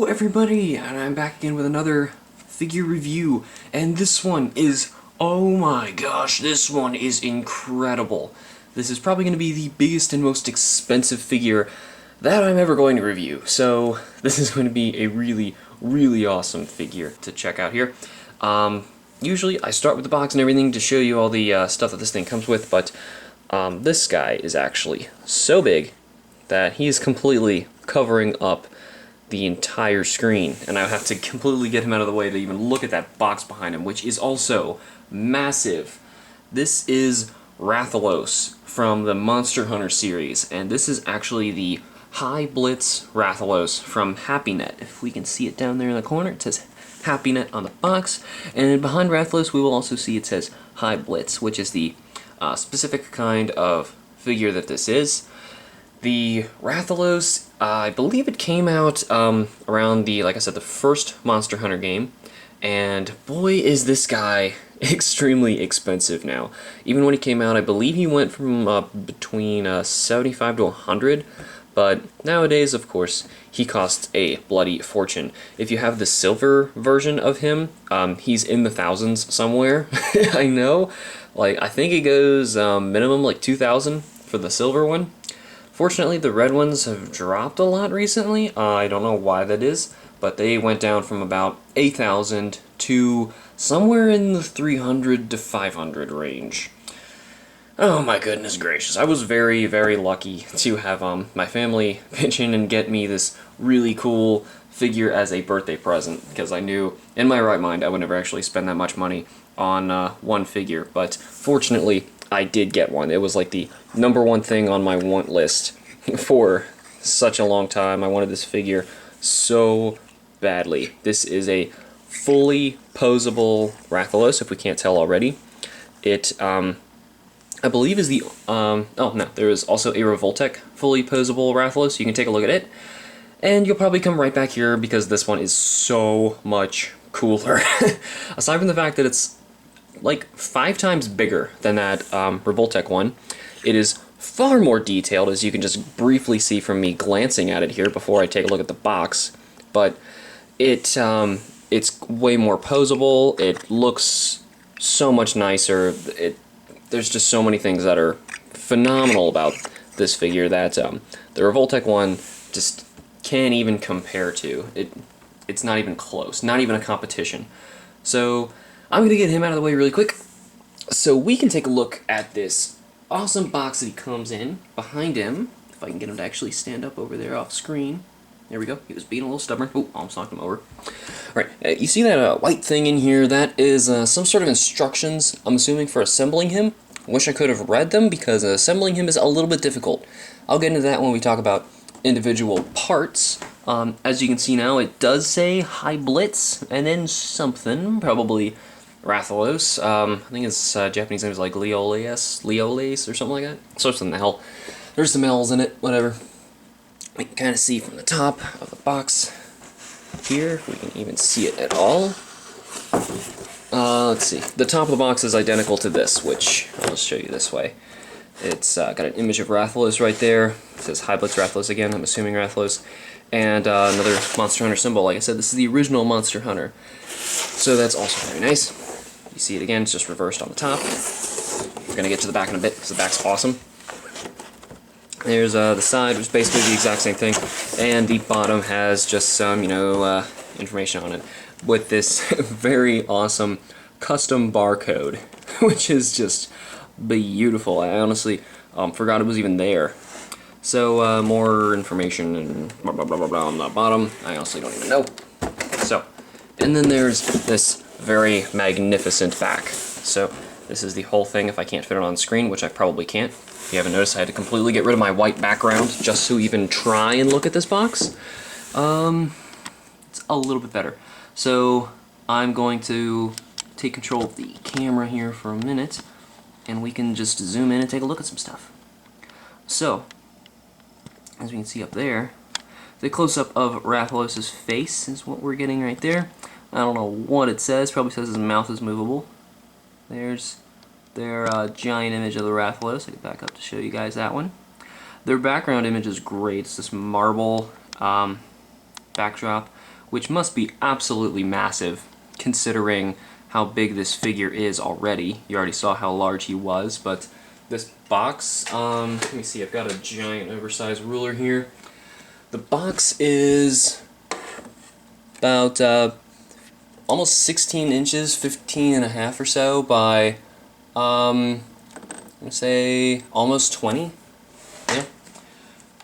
Hello everybody, and I'm back again with another figure review, and this one is, oh my gosh, this one is incredible. This is probably going to be the biggest and most expensive figure that I'm ever going to review, so this is going to be a really awesome figure to check out here. Usually I start with the box and everything to show you all the stuff that this thing comes with, but this guy is actually so big that he is completely covering up the entire screen, and I have to completely get him out of the way to even look at that box behind him, which is also massive. This is Rathalos from the Monster Hunter series, and this is actually the Hi-Blitz Rathalos from Happinet. If we can see it down there in the corner, it says Happinet on the box, and behind Rathalos we will also see it says Hi-Blitz, which is the specific kind of figure that this is. The Rathalos, I believe it came out around the, like I said, the first Monster Hunter game, and boy is this guy extremely expensive now. Even when he came out, I believe he went from between 75 to 100, but nowadays, of course, he costs a bloody fortune. If you have the silver version of him, he's in the thousands somewhere. I know, like, I think it goes minimum like 2,000 for the silver one. Fortunately, the red ones have dropped a lot recently. I don't know why that is, but they went down from about 8,000 to somewhere in the 300 to 500 range. Oh my goodness gracious, I was very lucky to have my family pitch in and get me this really cool figure as a birthday present, because I knew in my right mind I would never actually spend that much money on one figure, but fortunately I did get one. It was like the #1 thing on my want list for such a long time. I wanted this figure so badly. This is a fully posable Rathalos, if we can't tell already. It, I believe is the, oh no, there is also Aerovoltek fully posable Rathalos, so you can take a look at it. And you'll probably come right back here because this one is so much cooler. Aside from the fact that it's like 5 times bigger than that Aerovoltek one, it is far more detailed, as you can just briefly see from me glancing at it here before I take a look at the box. But it's way more posable. It looks so much nicer. There's just so many things that are phenomenal about this figure that the Aerovoltek one just can't even compare to. It's not even close, not even a competition. So I'm gonna get him out of the way really quick so we can take a look at this awesome box that he comes in. Behind him, if I can get him to actually stand up over there off screen. There we go. He was being a little stubborn. Oh, almost knocked him over. Alright, you see that white thing in here? That is some sort of instructions, I'm assuming, for assembling him. Wish I could have read them, because assembling him is a little bit difficult. I'll get into that when we talk about individual parts. As you can see now, it does say Hi-Blitz, and then something, probably Rathalos. I think his Japanese name is like Leoles or something like that. Something the hell. There's some L's in it, whatever. We can kind of see from the top of the box here, if we can even see it at all. Let's see. The top of the box is identical to this, which I'll just show you this way. It's got an image of Rathalos right there. It says Hi-Blitz Rathalos again, I'm assuming Rathalos. And another Monster Hunter symbol. Like I said, this is the original Monster Hunter. So that's also very nice. You see it again, it's just reversed on the top. We're going to get to the back in a bit, because the back's awesome. There's the side, which is basically the exact same thing. And the bottom has just some, information on it, with this very awesome custom barcode, which is just beautiful. I honestly forgot it was even there. So, more information and blah blah blah blah blah on the bottom. I honestly don't even know. So, and then there's this very magnificent back. So, this is the whole thing if I can't fit it on screen, which I probably can't. If you haven't noticed, I had to completely get rid of my white background just to even try and look at this box. It's a little bit better. So, I'm going to take control of the camera here for a minute, and we can just zoom in and take a look at some stuff. So, as we can see up there, the close-up of Rathalos' face is what we're getting right there. I don't know what it says. Probably says his mouth is movable. There's their giant image of the Rathalos. I can back up to show you guys that one. Their background image is great. It's this marble backdrop which must be absolutely massive considering how big this figure is already. You already saw how large he was, but this box, let me see, I've got a giant oversized ruler here. The box is about almost 16 inches, 15 and a half or so by, I'm gonna say almost 20. Yeah.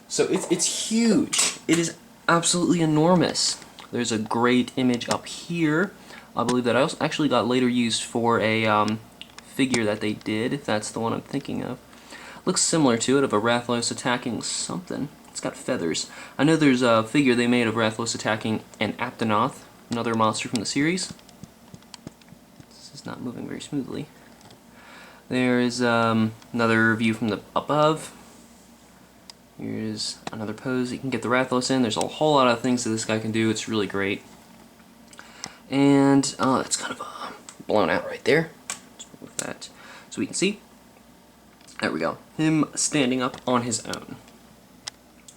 So it's huge. It is absolutely enormous. There's a great image up here. I believe that I also actually got later used for a figure that they did, if that's the one I'm thinking of. Looks similar to it, of a Rathalos attacking something. It's got feathers. I know there's a figure they made of Rathalos attacking an Aptonoth, another monster from the series. This is not moving very smoothly. There's another view from the above. Here's another pose you can get the Rathalos in. There's a whole lot of things that this guy can do. It's really great. And it's kind of blown out right there. Let's move that so we can see. There we go. Him standing up on his own.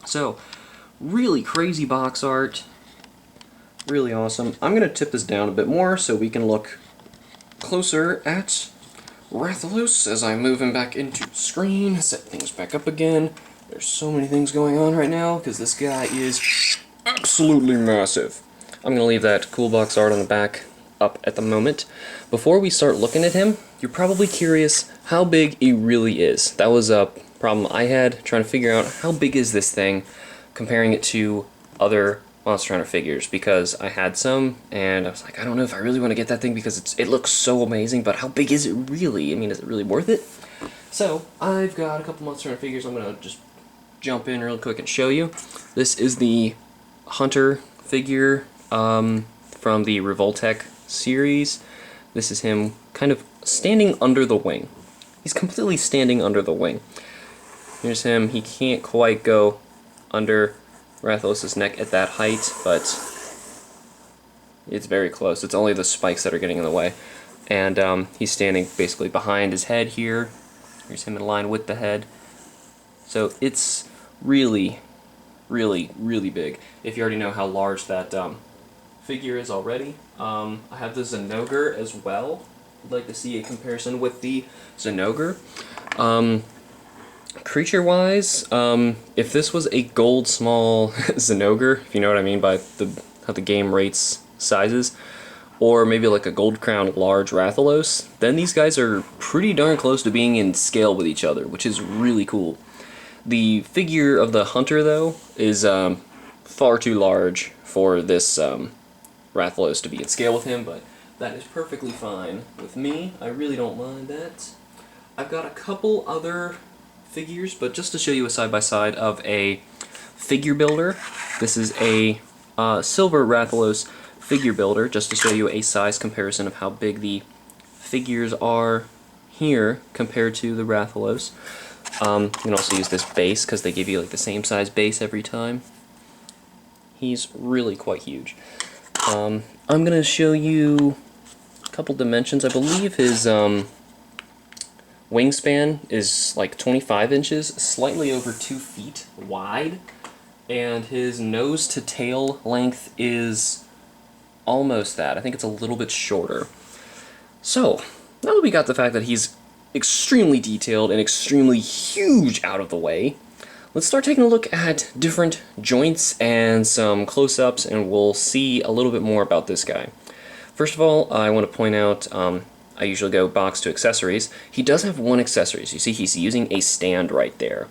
So, really crazy box art. Really awesome. I'm going to tip this down a bit more so we can look closer at Rathalos as I move him back into the screen, set things back up again. There's so many things going on right now because this guy is absolutely massive. I'm going to leave that cool box art on the back up at the moment. Before we start looking at him, you're probably curious how big he really is. That was a problem I had, trying to figure out how big is this thing, comparing it to other Monster Hunter figures, because I had some, and I was like, I don't know if I really want to get that thing because it looks so amazing, but how big is it really? I mean, is it really worth it? So, I've got a couple Monster Hunter figures I'm going to just jump in real quick and show you. This is the Hunter figure from the Aerovoltek series. This is him kind of standing under the wing. He's completely standing under the wing. Here's him. He can't quite go under Rathalos' neck at that height, but it's very close. It's only the spikes that are getting in the way. And he's standing basically behind his head here. Here's him in line with the head. So it's really, really, really big. If you already know how large that figure is already. I have the Zinogre as well. I'd like to see a comparison with the Zinogre. Creature-wise, if this was a gold small Zinogre, if you know what I mean by how the game rates sizes, or maybe like a gold crown large Rathalos, then these guys are pretty darn close to being in scale with each other, which is really cool. The figure of the Hunter, though, is far too large for this Rathalos to be in scale with him, but that is perfectly fine with me. I really don't mind that. I've got a couple other figures, but just to show you a side-by-side of a figure builder. This is a silver Rathalos figure builder, just to show you a size comparison of how big the figures are here compared to the Rathalos. You can also use this base because they give you like the same size base every time. He's really quite huge. I'm going to show you a couple dimensions. I believe his wingspan is like 25 inches, slightly over 2 feet wide, and his nose to tail length is almost that. I think it's a little bit shorter. So, now that we got the fact that he's extremely detailed and extremely huge out of the way, let's start taking a look at different joints and some close-ups, and we'll see a little bit more about this guy. First of all, I want to point out, I usually go box to accessories. He does have one accessory. So you see he's using a stand right there.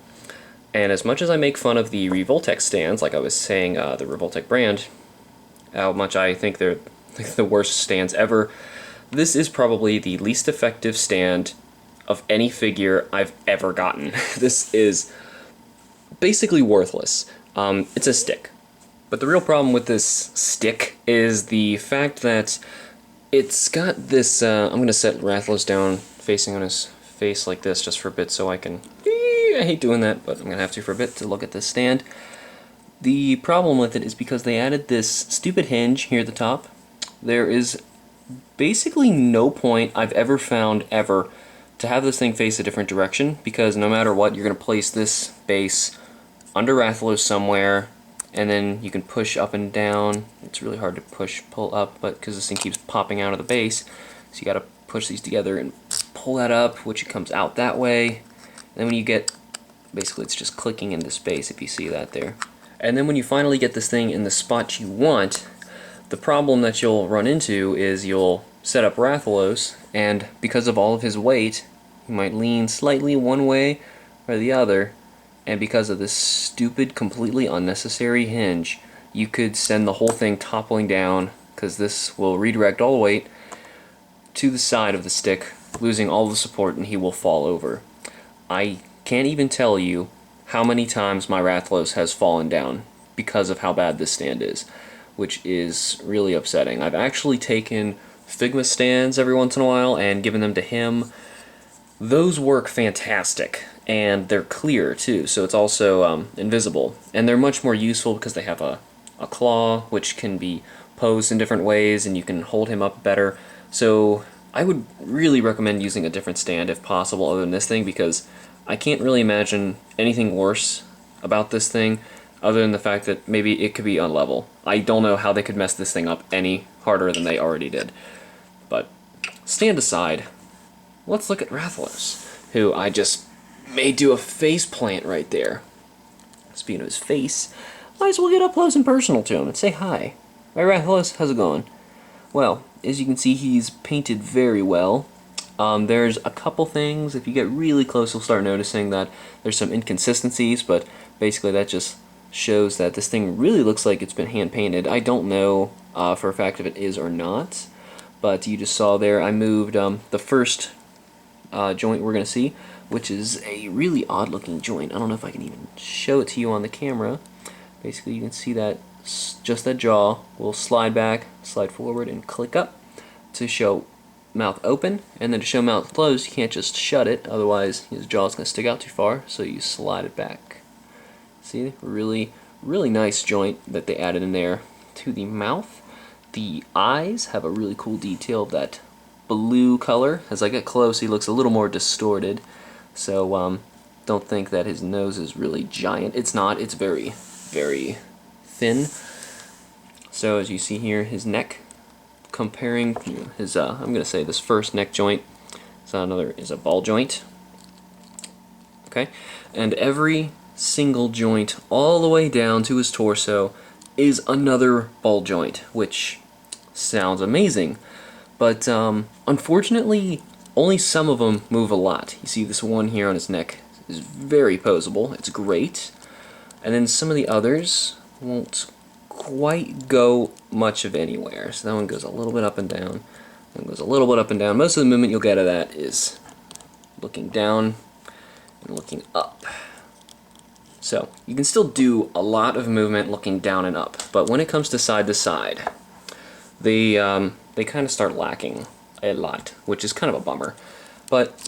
And as much as I make fun of the Aerovoltek stands, like I was saying, the Aerovoltek brand, how much I think they're like the worst stands ever, this is probably the least effective stand of any figure I've ever gotten. This is basically worthless. It's a stick. But the real problem with this stick is the fact that it's got this, I'm going to set Rathalos down facing on his face like this just for a bit so I can, I hate doing that, but I'm going to have to for a bit to look at this stand. The problem with it is because they added this stupid hinge here at the top. There is basically no point I've ever found ever to have this thing face a different direction, because no matter what, you're going to place this base under Rathalos somewhere, and then you can push up and down. it's really hard to pull up, but because this thing keeps popping out of the base, so you got to push these together and pull that up, which it comes out that way. And then when you get, basically it's just clicking into space if you see that there. And then when you finally get this thing in the spot you want, the problem that you'll run into is you'll set up Rathalos, and because of all of his weight, he might lean slightly one way or the other, and because of this stupid, completely unnecessary hinge, you could send the whole thing toppling down, because this will redirect all the weight to the side of the stick, losing all the support, and he will fall over. I can't even tell you how many times my Rathalos has fallen down because of how bad this stand is, which is really upsetting. I've actually taken Figma stands every once in a while and given them to him. Those work fantastic, and they're clear too, so it's also invisible. And they're much more useful because they have a claw, which can be posed in different ways, and you can hold him up better. So I would really recommend using a different stand if possible other than this thing, because I can't really imagine anything worse about this thing other than the fact that maybe it could be unlevel. I don't know how they could mess this thing up any harder than they already did. But stand aside, let's look at Rathalos, who I just made do a face plant right there. Speaking of his face, might as well get up close and personal to him and say hi. Hi Rathalos, how's it going? Well, as you can see, he's painted very well. There's a couple things, if you get really close you'll start noticing that there's some inconsistencies, but basically that just shows that this thing really looks like it's been hand painted. I don't know for a fact if it is or not, but you just saw there I moved the first joint we're going to see, which is a really odd looking joint. I don't know if I can even show it to you on the camera. Basically you can see that just that jaw will slide back, slide forward, and click up to show mouth open, and then to show mouth closed you can't just shut it, otherwise his jaw's going to stick out too far, so you slide it back. See, really nice joint that they added in there to the mouth. The eyes have a really cool detail of that blue color. As I get close he looks a little more distorted, so don't think that his nose is really giant. It's not, it's very thin. So as you see here, his neck, comparing his I'm going to say this first neck joint is a ball joint. Okay, and every single joint all the way down to his torso is another ball joint, which sounds amazing, but unfortunately only some of them move a lot. You see this one here on his neck is very posable, it's great, and then some of the others won't quite go much of anywhere. So that one goes a little bit up and down, and goes a little bit up and down. Most of the movement you'll get out of that is looking down and looking up. So you can still do a lot of movement looking down and up, but when it comes to side, they kind of start lacking a lot, which is kind of a bummer. But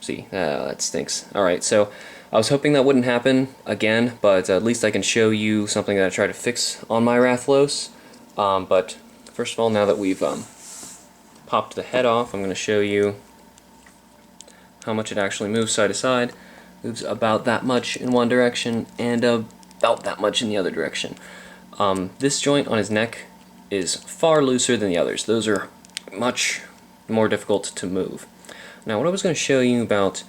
see, that stinks. Alright, so I was hoping that wouldn't happen again, but at least I can show you something that I tried to fix on my Rathalos. But first of all, now that we've popped the head off, I'm going to show you how much it actually moves side to side. Moves about that much in one direction and about that much in the other direction. This joint on his neck is far looser than the others. Those are much more difficult to move. Now what I was going to show you about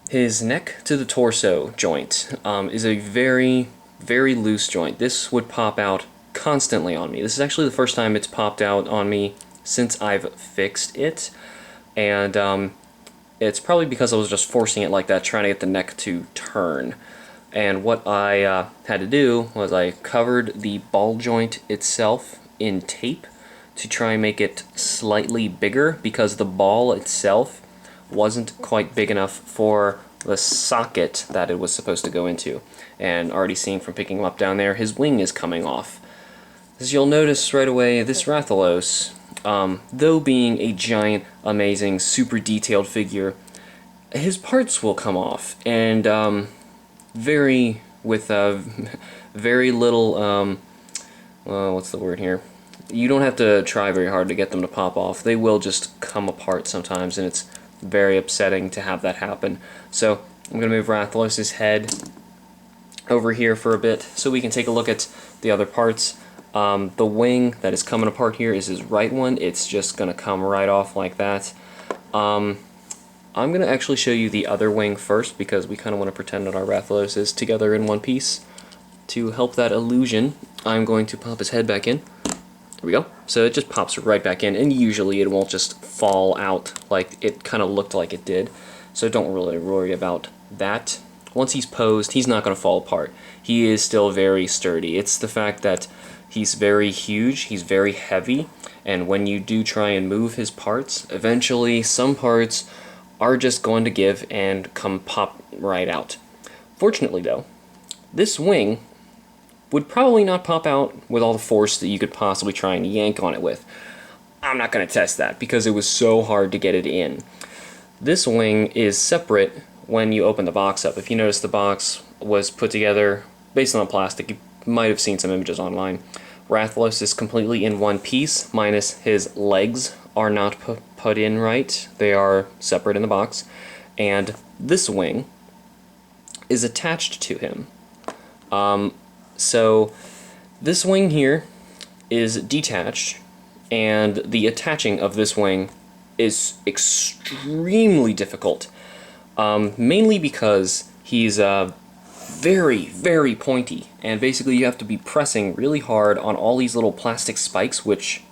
his neck to the torso joint is a very loose joint. This would pop out constantly on me. This is actually the first time it's popped out on me since I've fixed it, and it's probably because I was just forcing it like that, trying to get the neck to turn. And what I had to do was I covered the ball joint itself in tape to try and make it slightly bigger, because the ball itself wasn't quite big enough for the socket that it was supposed to go into. And already seeing from picking him up down there, his wing is coming off. As you'll notice right away, this Rathalos, though being a giant, amazing, super detailed figure, his parts will come off, and with very little, what's the word here? You don't have to try very hard to get them to pop off. They will just come apart sometimes, and it's very upsetting to have that happen. So I'm going to move Rathalos' head over here for a bit so we can take a look at the other parts. The wing that is coming apart here is his right one. It's just going to come right off like that. I'm going to actually show you the other wing first because we kind of want to pretend that our Rathalos is together in one piece. To help that illusion, I'm going to pop his head back in. There we go. So it just pops right back in, and usually it won't just fall out like it kind of looked like it did. So don't really worry about that. Once he's posed, he's not going to fall apart. He is still very sturdy. It's the fact that he's very huge, he's very heavy, and when you do try and move his parts, eventually some parts are just going to give and come pop right out. Fortunately though, this wing would probably not pop out with all the force that you could possibly try and yank on it with. I'm not going to test that because it was so hard to get it in. This wing is separate when you open the box up. If you notice, the box was put together based on plastic. You might have seen some images online. Rathalos is completely in one piece, minus his legs are not put in right. They are separate in the box. And this wing is attached to him. So this wing here is detached, and the attaching of this wing is extremely difficult, mainly because he's very, very pointy, and basically you have to be pressing really hard on all these little plastic spikes, which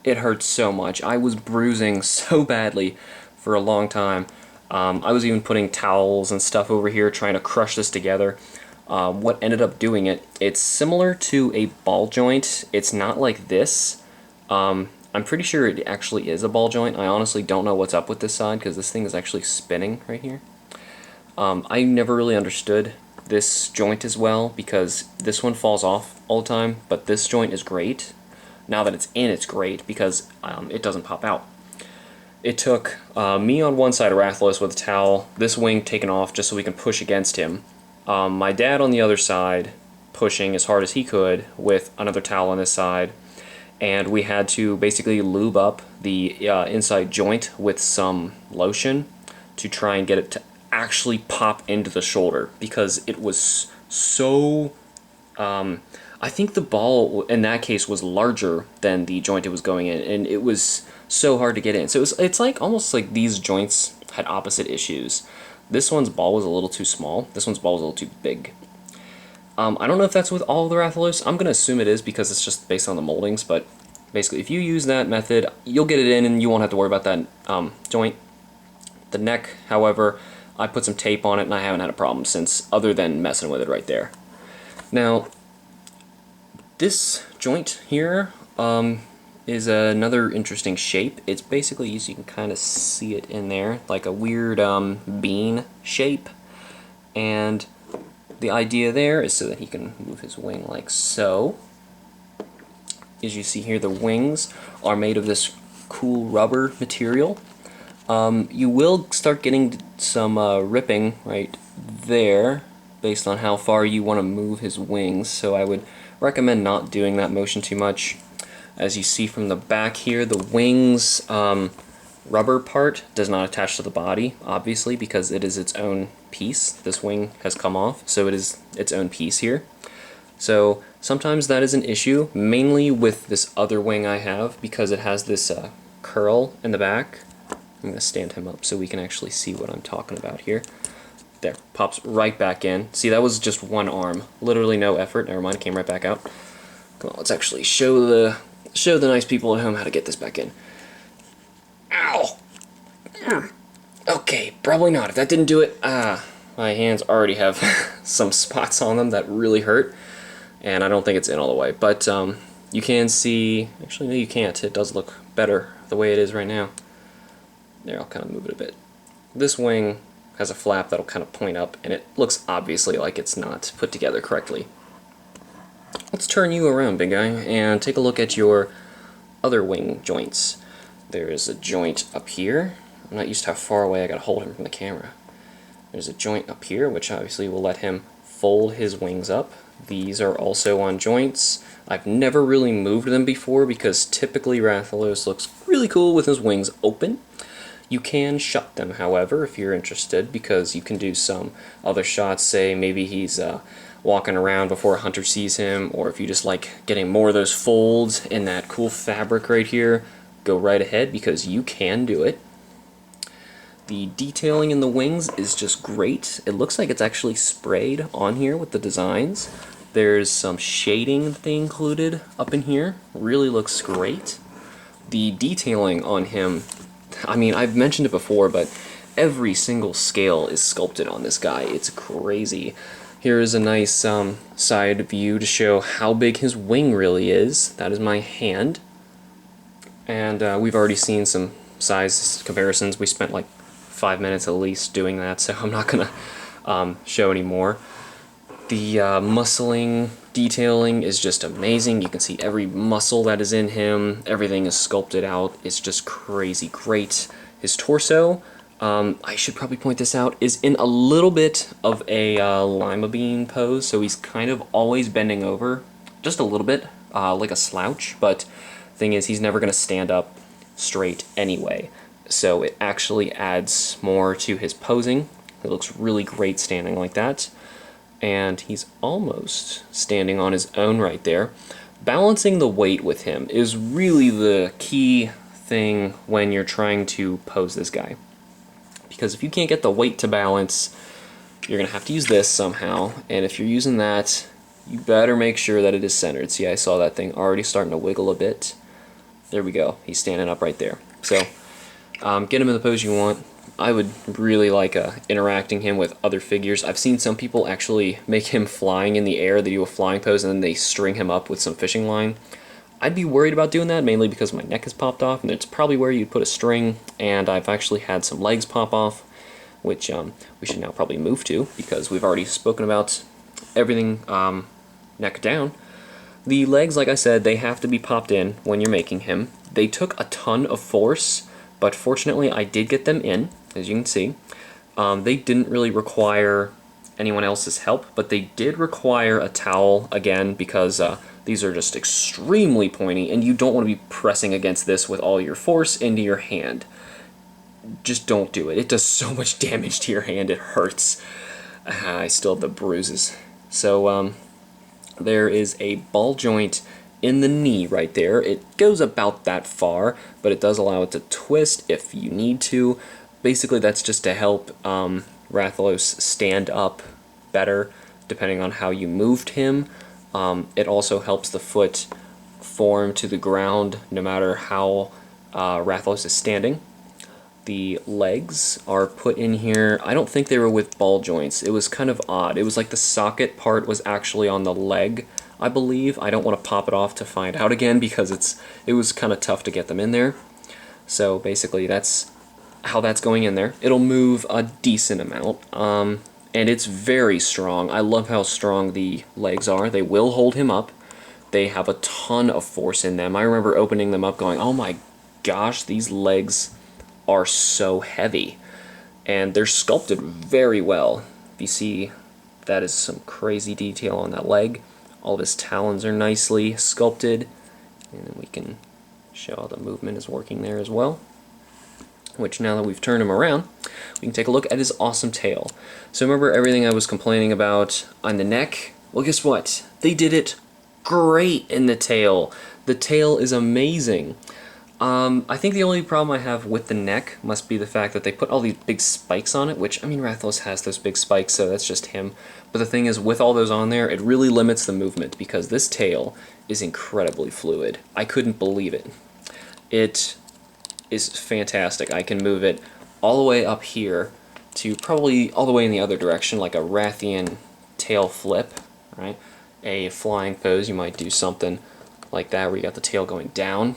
it hurts so much. I was bruising so badly for a long time. I was even putting towels and stuff over here trying to crush this together. What ended up doing it, it's similar to a ball joint. It's not like this. I'm pretty sure it actually is a ball joint. I honestly don't know what's up with this side because this thing is actually spinning right here. I never really understood this joint as well because this one falls off all the time, but this joint is great. Now that it's in, it's great because it doesn't pop out. It took me on one side of Rathalos with a towel, this wing taken off just so we can push against him. My dad on the other side pushing as hard as he could with another towel on this side, and we had to basically lube up the inside joint with some lotion to try and get it to actually pop into the shoulder because it was so... I think the ball in that case was larger than the joint it was going in, and it was so hard to get in. So it's like almost like these joints had opposite issues. This one's ball was a little too small. This one's ball was a little too big. I don't know if that's with all of the Rathalos. I'm going to assume it is because it's just based on the moldings, but basically if you use that method, you'll get it in and you won't have to worry about that joint. The neck, however, I put some tape on it and I haven't had a problem since, other than messing with it right there. Now, this joint here is another interesting shape. It's basically, you can kind of see it in there, like a weird bean shape. And the idea there is so that he can move his wing like so. As you see here, the wings are made of this cool rubber material. You will start getting some ripping right there based on how far you want to move his wings, so I would recommend not doing that motion too much. As you see from the back here, the wings rubber part does not attach to the body, obviously, because it is its own piece. This wing has come off, so it is its own piece here. So sometimes that is an issue, mainly with this other wing I have, because it has this curl in the back. I'm going to stand him up so we can actually see what I'm talking about here. There, pops right back in. See, that was just one arm. Literally no effort. Never mind, it came right back out. Come on, let's actually show the nice people at home how to get this back in. Ow! Okay, probably not. If that didn't do it, my hands already have some spots on them that really hurt, and I don't think it's in all the way. But you can see, actually no you can't, it does look better the way it is right now. There, I'll kind of move it a bit. This wing has a flap that'll kind of point up, and it looks obviously like it's not put together correctly. Let's turn you around, big guy, and take a look at your other wing joints. There is a joint up here. I'm not used to how far away I gotta hold him from the camera. There's a joint up here, which obviously will let him fold his wings up. These are also on joints. I've never really moved them before because typically Rathalos looks really cool with his wings open. You can shut them, however, if you're interested, because you can do some other shots. Say maybe he's walking around before a hunter sees him, or if you just like getting more of those folds in that cool fabric right here, go right ahead because you can do it. The detailing in the wings is just great. It looks like it's actually sprayed on here with the designs. There's some shading that they included up in here. Really looks great. The detailing on him, I mean, I've mentioned it before, but every single scale is sculpted on this guy. It's crazy. Here is a nice side view to show how big his wing really is. That is my hand. And we've already seen some size comparisons. We spent like 5 minutes at least doing that, so I'm not gonna show any more. The muscling detailing is just amazing. You can see every muscle that is in him. Everything is sculpted out. It's just crazy great. His torso, I should probably point this out, is in a little bit of a lima bean pose, so he's kind of always bending over, just a little bit, like a slouch, but thing is he's never going to stand up straight anyway, so it actually adds more to his posing. It looks really great standing like that. And he's almost standing on his own right there. Balancing the weight with him is really the key thing when you're trying to pose this guy. Because if you can't get the weight to balance, you're going to have to use this somehow. And if you're using that, you better make sure that it is centered. See, I saw that thing already starting to wiggle a bit. There we go. He's standing up right there. So, get him in the pose you want. I would really like interacting him with other figures. I've seen some people actually make him flying in the air. They do a flying pose and then they string him up with some fishing line. I'd be worried about doing that, mainly because my neck is popped off, and it's probably where you'd put a string, and I've actually had some legs pop off, which we should now probably move to, because we've already spoken about everything neck down. The legs, like I said, they have to be popped in when you're making him. They took a ton of force, but fortunately I did get them in, as you can see. They didn't really require anyone else's help, but they did require a towel, again, because these are just extremely pointy, and you don't want to be pressing against this with all your force into your hand. Just don't do it. It does so much damage to your hand, it hurts. I still have the bruises. So, there is a ball joint in the knee right there. It goes about that far, but it does allow it to twist if you need to. Basically, that's just to help Rathalos stand up better, depending on how you moved him. It also helps the foot form to the ground, no matter how Rathalos is standing. The legs are put in here. I don't think they were with ball joints. It was kind of odd. It was like the socket part was actually on the leg, I believe. I don't want to pop it off to find out again because it was kind of tough to get them in there. So basically that's how that's going in there. It'll move a decent amount, and it's very strong. I love how strong the legs are. They will hold him up. They have a ton of force in them. I remember opening them up going, oh my gosh, these legs are so heavy. And they're sculpted very well. If you see, that is some crazy detail on that leg. All of his talons are nicely sculpted. And then we can show how the movement is working there as well. Which, now that we've turned him around, we can take a look at his awesome tail. So remember everything I was complaining about on the neck? Well, guess what? They did it great in the tail. The tail is amazing. I think the only problem I have with the neck must be the fact that they put all these big spikes on it, which, I mean, Rathalos has those big spikes, so that's just him. But the thing is, with all those on there, it really limits the movement, because this tail is incredibly fluid. I couldn't believe it. It is fantastic. I can move it all the way up here to probably all the way in the other direction, like a Rathian tail flip, right? A flying pose, you might do something like that, where you got the tail going down.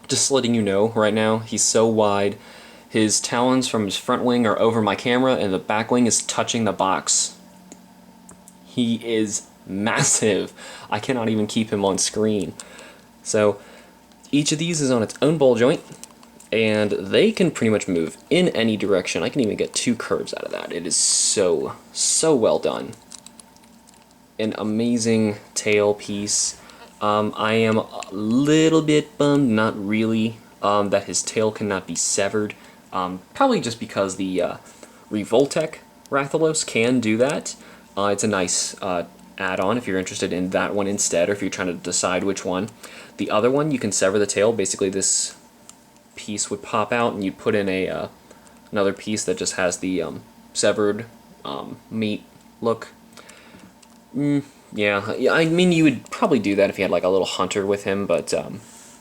Just letting you know right now, he's so wide. His talons from his front wing are over my camera, and the back wing is touching the box. He is massive. I cannot even keep him on screen. So each of these is on its own ball joint, and they can pretty much move in any direction. I can even get 2 curves out of that. It is so well done. An amazing tail piece. I am a little bit bummed, not really, that his tail cannot be severed. Probably just because the Aerovoltek Rathalos can do that. It's a nice add-on if you're interested in that one instead, or if you're trying to decide which one. The other one, you can sever the tail. Basically, this piece would pop out, and you'd put in a another piece that just has the severed meat look. Yeah, I mean, you would probably do that if you had like a little hunter with him, but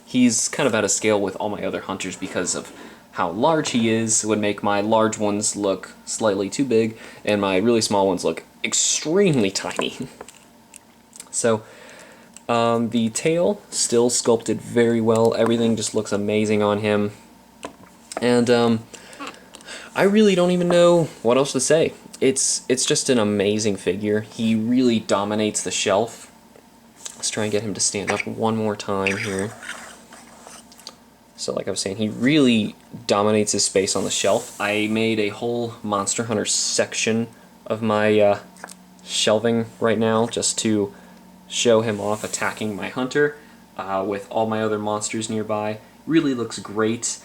he's kind of out of scale with all my other hunters because of how large he is. It would make my large ones look slightly too big, and my really small ones look extremely tiny. So, the tail, still sculpted very well. Everything just looks amazing on him. And, I really don't even know what else to say. It's just an amazing figure. He really dominates the shelf. Let's try and get him to stand up one more time here. So like I was saying, he really dominates his space on the shelf. I made a whole Monster Hunter section of my shelving right now just to show him off attacking my hunter with all my other monsters nearby. Really looks great.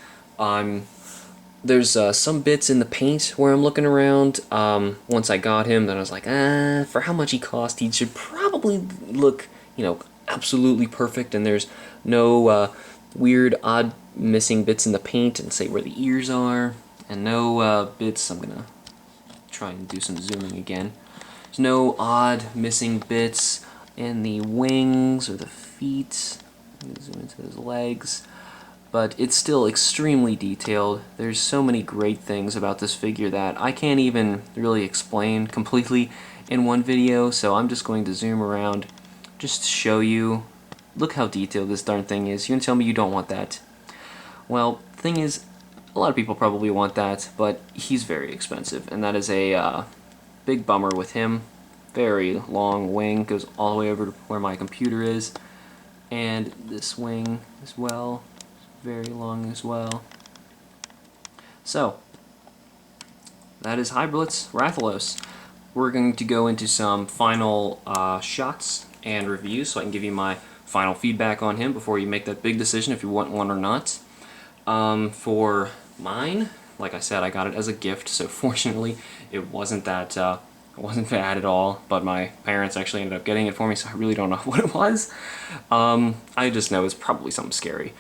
There's some bits in the paint where I'm looking around. Once I got him, then I was like, for how much he cost, he should probably look, you know, absolutely perfect, and there's no weird, odd missing bits in the paint, and say where the ears are, and no bits. I'm gonna try and do some zooming again. There's no odd missing bits in the wings or the feet. Let me zoom into his legs. But it's still extremely detailed. There's so many great things about this figure that I can't even really explain completely in one video, so I'm just going to zoom around just to show you. Look how detailed this darn thing is. You're gonna tell me you don't want that. Well, the thing is, a lot of people probably want that, but he's very expensive, and that is a big bummer with him. Very long wing, goes all the way over to where my computer is, and this wing as well. Very long as well. So, that is Hi-Blitz Rathalos. We're going to go into some final shots and reviews so I can give you my final feedback on him before you make that big decision if you want one or not. For mine, like I said, I got it as a gift, so fortunately it wasn't that it wasn't bad at all, but my parents actually ended up getting it for me, so I really don't know what it was. I just know it's probably something scary.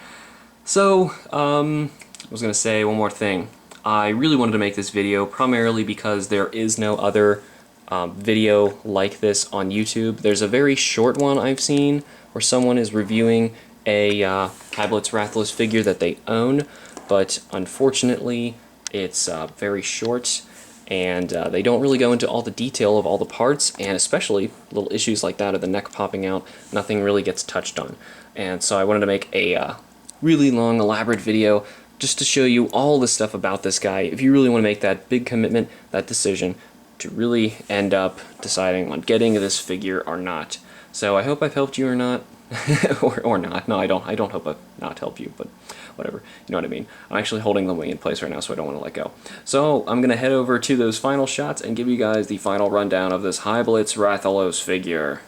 So, I was going to say one more thing. I really wanted to make this video primarily because there is no other video like this on YouTube. There's a very short one I've seen where someone is reviewing a Hi-Blitz Rathalos figure that they own, but unfortunately it's very short, and they don't really go into all the detail of all the parts, and especially little issues like that of the neck popping out. Nothing really gets touched on. And so I wanted to make a really long, elaborate video just to show you all the stuff about this guy if you really want to make that big commitment, that decision, to really end up deciding on getting this figure or not. So I hope I've helped you or not. or not. No, I don't hope I've not helped you, but whatever. You know what I mean. I'm actually holding the wing in place right now, so I don't want to let go. So I'm going to head over to those final shots and give you guys the final rundown of this Hi-Blitz Rathalos figure.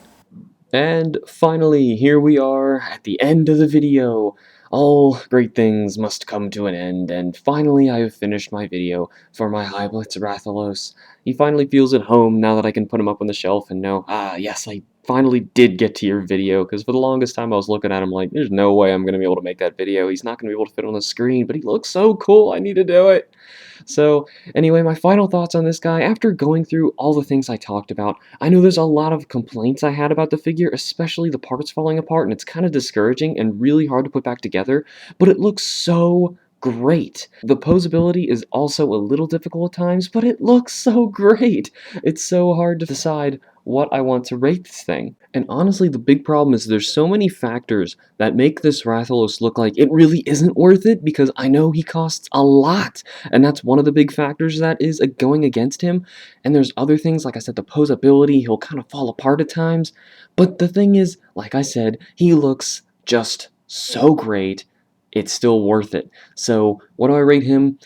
And finally, here we are at the end of the video. All great things must come to an end, and finally I have finished my video for my Hi-Blitz Rathalos. He finally feels at home now that I can put him up on the shelf and know, yes, I finally did get to your video, because for the longest time I was looking at him like, there's no way I'm going to be able to make that video. He's not going to be able to fit on the screen, but he looks so cool, I need to do it. So, anyway, my final thoughts on this guy, after going through all the things I talked about, I know there's a lot of complaints I had about the figure, especially the parts falling apart, and it's kind of discouraging and really hard to put back together, but it looks so great. The posability is also a little difficult at times, but it looks so great. It's so hard to decide what I want to rate this thing. And honestly, the big problem is there's so many factors that make this Rathalos look like it really isn't worth it, because I know he costs a lot, and that's one of the big factors that is going against him. And there's other things, like I said, the posability, he'll kind of fall apart at times, but the thing is, like I said, he looks just so great, it's still worth it. So, what do I rate him?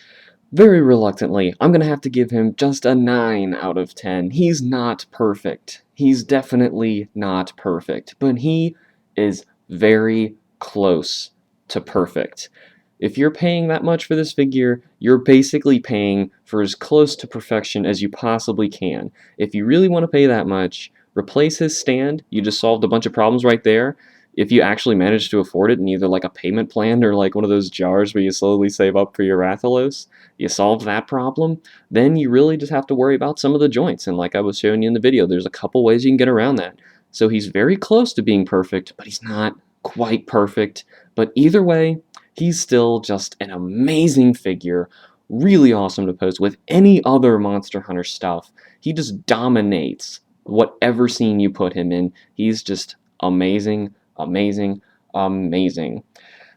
Very reluctantly, I'm going to have to give him just a 9 out of 10. He's not perfect. He's definitely not perfect, but he is very close to perfect. If you're paying that much for this figure, you're basically paying for as close to perfection as you possibly can. If you really want to pay that much, replace his stand. You just solved a bunch of problems right there. If you actually manage to afford it in either like a payment plan or like one of those jars where you slowly save up for your Rathalos, you solve that problem, then you really just have to worry about some of the joints. And like I was showing you in the video, there's a couple ways you can get around that. So he's very close to being perfect, but he's not quite perfect. But either way, he's still just an amazing figure, really awesome to pose with any other Monster Hunter stuff. He just dominates whatever scene you put him in. He's just amazing, amazing, amazing.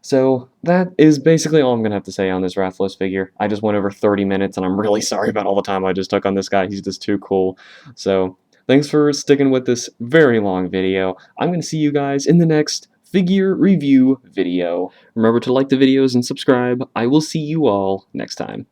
So that is basically all I'm going to have to say on this Rathalos figure. I just went over 30 minutes, and I'm really sorry about all the time I just took on this guy. He's just too cool. So thanks for sticking with this very long video. I'm going to see you guys in the next figure review video. Remember to like the videos and subscribe. I will see you all next time.